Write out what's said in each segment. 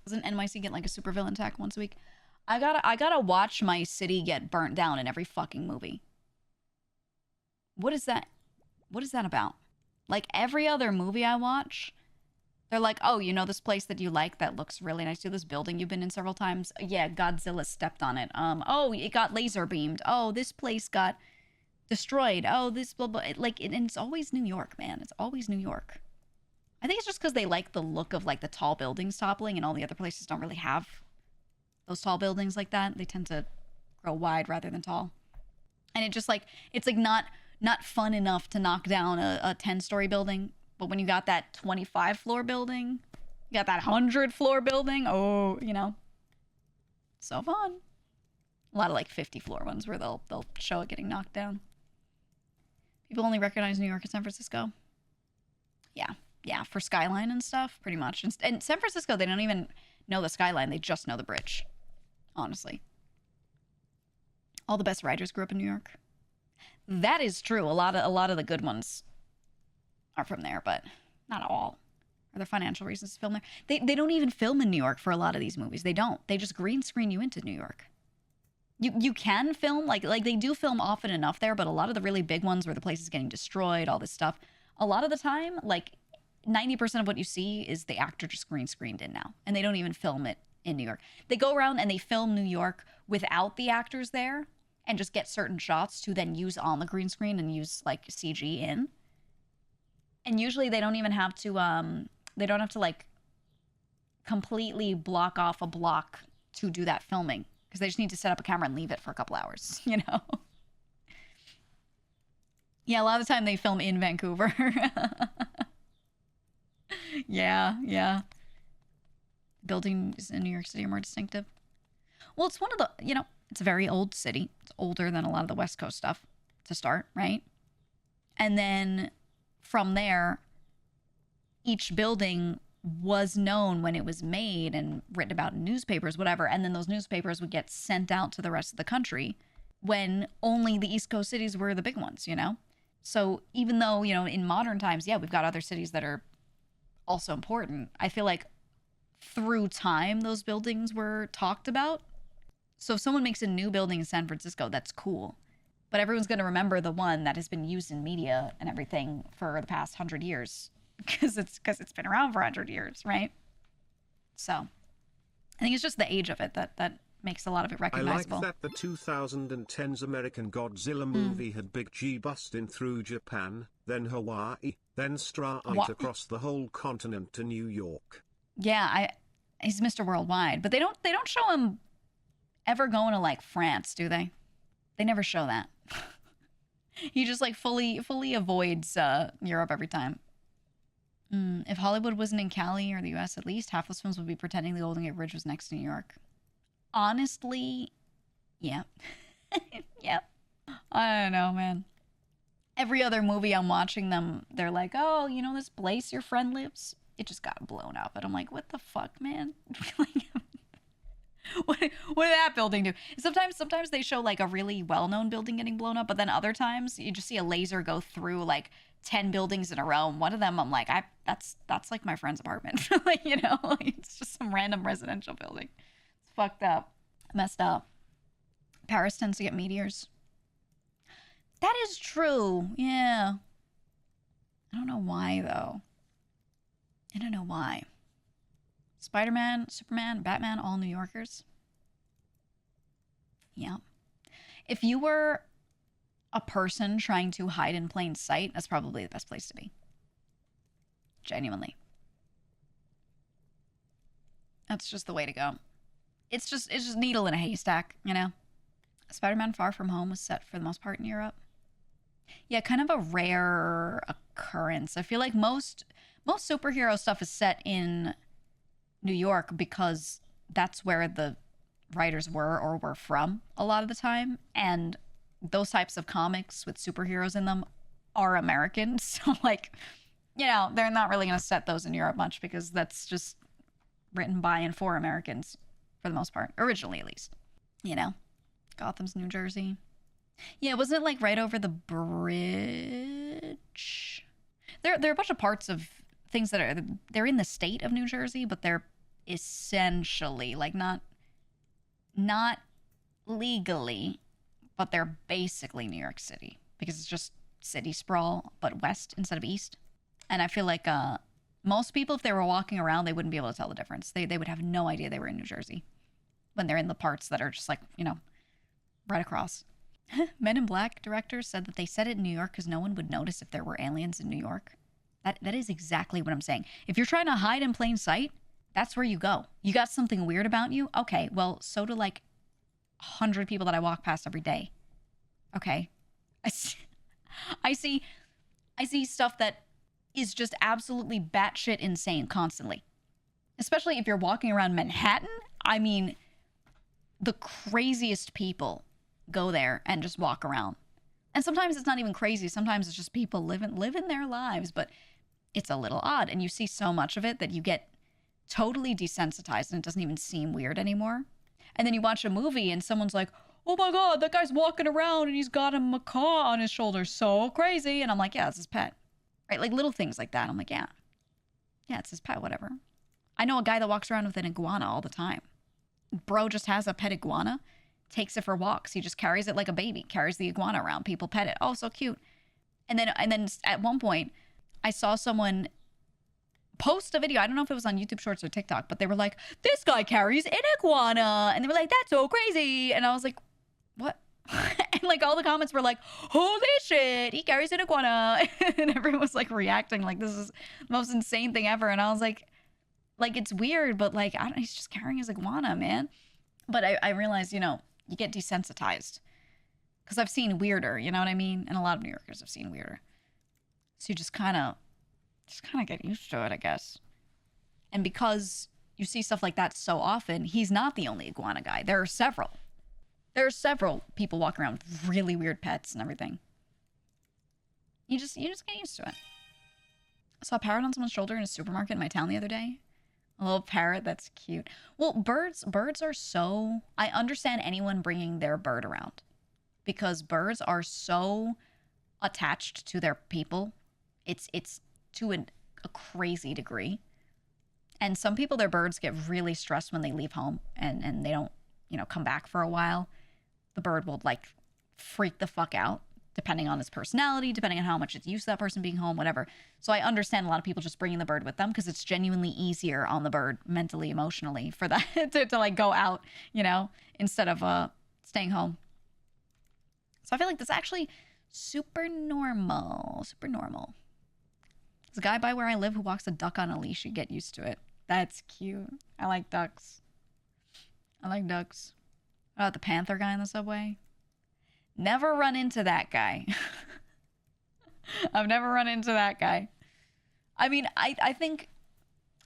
Doesn't NYC get like a supervillain attack once a week? I gotta watch my city get burnt down in every fucking movie. What is that? What is that about? Like every other movie I watch, they're like, oh, you know this place that you like that looks really nice to you, this building you've been in several times? Yeah, Godzilla stepped on it. Oh, it got laser beamed. Oh, this place got destroyed. Oh, this blah blah. And it's always New York, man. It's always New York. I think it's just because they like the look of like the tall buildings toppling, and all the other places don't really have those tall buildings like that. They tend to grow wide rather than tall. And it just like it's like not fun enough to knock down a 10-story building, but when you got that 25 floor building, you got that 100 floor building, oh, you know, so fun. A lot of like 50 floor ones where they'll show it getting knocked down. People only recognize New York and San Francisco. Yeah, for skyline and stuff, pretty much. And San Francisco, they don't even know the skyline, they just know the bridge. Honestly. All the best writers grew up in New York. That is true. A lot of the good ones are from there, but not all. Are there financial reasons to film there? They don't even film in New York for a lot of these movies. They don't. They just green screen you into New York. You can film, like they do film often enough there, but a lot of the really big ones where the place is getting destroyed, all this stuff, a lot of the time, like 90% of what you see is the actor just green screened in now. And they don't even film it in New York. They go around and they film New York without the actors there and just get certain shots to then use on the green screen and use like CG in. And usually they don't even have to, like completely block off a block to do that filming, because they just need to set up a camera and leave it for a couple hours, you know? Yeah, a lot of the time they film in Vancouver. Yeah. Buildings in New York City are more distinctive. Well, it's one of the, it's a very old city. It's older than a lot of the West Coast stuff to start, right? And then from there, each building was known when it was made and written about in newspapers, whatever. And then those newspapers would get sent out to the rest of the country when only the East Coast cities were the big ones, you know? So even though, in modern times, yeah, we've got other cities that are also important, I feel like through time, those buildings were talked about. So if someone makes a new building in San Francisco, that's cool. But everyone's going to remember the one that has been used in media and everything for the past 100 years because it's been around for 100 years, right? So I think it's just the age of it that makes a lot of it recognizable. I like that the 2010's American Godzilla movie had Big G busting through Japan, then Hawaii, then straight across the whole continent to New York. Yeah, he's Mr. Worldwide, but they don't show him ever going to like France, do they? They never show that. He just like fully avoids Europe every time. If Hollywood wasn't in Cali or the US, at least half those films would be pretending the Golden Gate Bridge was next to New York. Honestly, yeah. Yeah. I don't know, man. Every other movie I'm watching them, they're like, oh, this place your friend lives? It just got blown up. And I'm like, what the fuck, man? What did that building do? Sometimes they show like a really well-known building getting blown up, but then other times you just see a laser go through like 10 buildings in a row. And one of them, I'm like, that's like my friend's apartment. Like, it's just some random residential building. It's fucked up. Messed up. Paris tends to get meteors. That is true. Yeah. I don't know why, though. I don't know why. Spider-Man, Superman, Batman, all New Yorkers. Yeah. If you were a person trying to hide in plain sight, that's probably the best place to be. Genuinely. That's just the way to go. It's just needle in a haystack, Spider-Man Far From Home was set for the most part in Europe. Yeah, kind of a rare occurrence. I feel like most superhero stuff is set in New York because that's where the writers were from a lot of the time. And those types of comics with superheroes in them are American. So like, they're not really going to set those in Europe much because that's just written by and for Americans for the most part, originally at least. Gotham's New Jersey. Yeah, wasn't it like right over the bridge? There are a bunch of parts of things that they're in the state of New Jersey, but they're essentially, like not legally, but they're basically New York City because it's just city sprawl, but west instead of east. And I feel like most people, if they were walking around, they wouldn't be able to tell the difference. They would have no idea they were in New Jersey when they're in the parts that are just like, right across. Men in Black directors said that they set it in New York because no one would notice if there were aliens in New York. That is exactly what I'm saying. If you're trying to hide in plain sight, that's where you go. You got something weird about you? Okay, well, so do like 100 people that I walk past every day. Okay. I see stuff that is just absolutely batshit insane constantly. Especially if you're walking around Manhattan. I mean, the craziest people go there and just walk around. And sometimes it's not even crazy. Sometimes it's just people living their lives, but it's a little odd. And you see so much of it that you get totally desensitized and it doesn't even seem weird anymore. And then you watch a movie and someone's like, oh my God, that guy's walking around and he's got a macaw on his shoulder. So crazy. And I'm like, yeah, it's his pet. Right? Like little things like that. I'm like, yeah, it's his pet, whatever. I know a guy that walks around with an iguana all the time. Bro just has a pet iguana, takes it for walks. He just carries it like a baby, carries the iguana around. People pet it. Oh, so cute. And then at one point, I saw someone post a video. I don't know if it was on YouTube Shorts or TikTok, but they were like, this guy carries an iguana. And they were like, that's so crazy. And I was like, what? And like all the comments were like, holy shit, he carries an iguana. And everyone was like reacting like this is the most insane thing ever. And I was like it's weird, but like, he's just carrying his iguana, man. But I realized, you get desensitized because I've seen weirder, you know what I mean? And a lot of New Yorkers have seen weirder. So you just kind of get used to it, I guess. And because you see stuff like that so often, he's not the only iguana guy. There are several. There are several people walking around with really weird pets and everything. You just get used to it. I saw a parrot on someone's shoulder in a supermarket in my town the other day. A little parrot, that's cute. Well, birds are so... I understand anyone bringing their bird around. Because birds are so attached to their people. It's to a crazy degree. And some people, their birds get really stressed when they leave home and they don't, come back for a while. The bird will like freak the fuck out, depending on its personality, depending on how much it's used to that person being home, whatever. So I understand a lot of people just bringing the bird with them because it's genuinely easier on the bird mentally, emotionally for that to like go out, instead of staying home. So I feel like that's actually super normal. Super normal. There's a guy by where I live who walks a duck on a leash. You get used to it. That's cute. I like ducks. What about the panther guy in the subway? Never run into that guy. I've never run into that guy. I mean, I think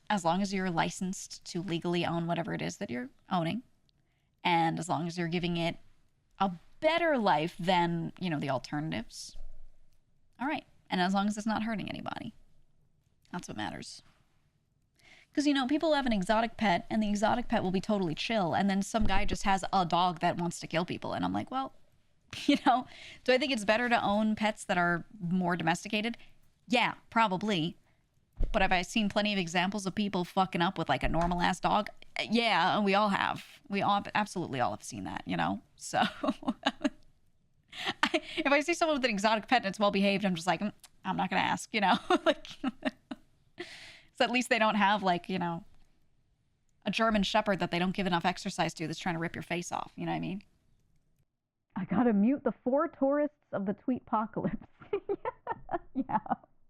as long as you're licensed to legally own whatever it is that you're owning, and as long as you're giving it a better life than, the alternatives, all right. And as long as it's not hurting anybody, that's what matters. Because, people have an exotic pet, and the exotic pet will be totally chill, and then some guy just has a dog that wants to kill people, and I'm like, well... do I think it's better to own pets that are more domesticated? Yeah, probably. But have I seen plenty of examples of people fucking up with like a normal ass dog? Yeah, we all have. We all absolutely all have seen that, So if I see someone with an exotic pet and it's well behaved, I'm just like, I'm not gonna ask, like. So at least they don't have like, a German Shepherd that they don't give enough exercise to that's trying to rip your face off. You know what I mean? I gotta mute the 4 tourists of the tweetpocalypse.